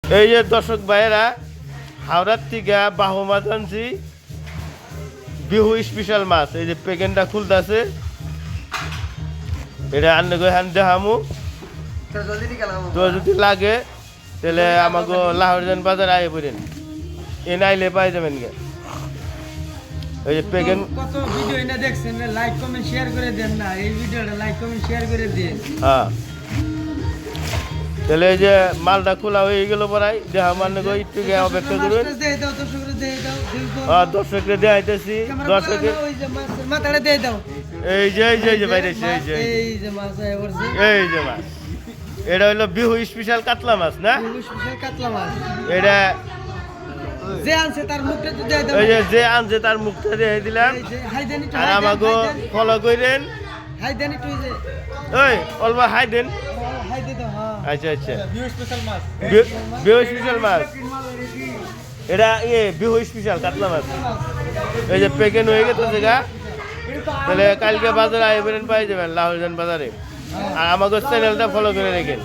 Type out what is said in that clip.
এই যে দর্শক ভাইয়েরা, হাওড়ার থেকে বাহু মাছ আনছি, বিহু স্পেশাল মাছ। এই যে প্যাকেটটা খুলতেছে, এটা আনলে হ্যান দেখামু। তো যদি লাগে তাহলে আমাকে লাহোরজান বাজার আয় পড়েন, এ নাইলে পাই যাবেন গে। এই যে প্যাকেট কত ভিডিও এটা দেখছেন, লাইক কমেন্ট শেয়ার করে দেন না, এই ভিডিওটা লাইক কমেন্ট শেয়ার করে দিন। হ্যাঁ, তাহলে এই যে মালটা খোলা হয়ে গেল পরাই দেখা মানে গো একটু অপেক্ষা করবেন। দিয়ে দাও, দর্শকরা দিয়ে দাও, হ্যাঁ, দর্শককে দেখাইতেছি। দর্শকের ওই যে মাছের মাথাটা দিয়ে দাও। এই যে এই যে বাইরে এই যে এই যে মাছ আয় পড়ছে, এই যে মাছ, এটা হলো বিহু স্পেশাল কাতলা মাছ না? স্পেশাল কাতলা মাছ। এটা যে আনছে তার মুখটা তো দিয়ে দাও। এই যে আনছে তার মুখটা দিয়ে দিলাম। এই যে হাই দেন একটু, আর আমাকে ফলো করেন। হাই দেন একটু, এই যে ওই অল্প হাই দেন। হাই দিয়ে দাও। হ্যাঁ, আচ্ছা আচ্ছা, বিউ স্পেশাল মাছ। বিহু স্পেশাল মাছ, এটা বিহু স্পেশাল কাতলা মাছ। এই যে প্যাকেট হয়ে গেছে গা, তাহলে কালকে বাজারে আইবেন পাই যাবেন লাহোরজান বাজারে। আর আমাকে চ্যানেলটা ফলো করে রেখেন।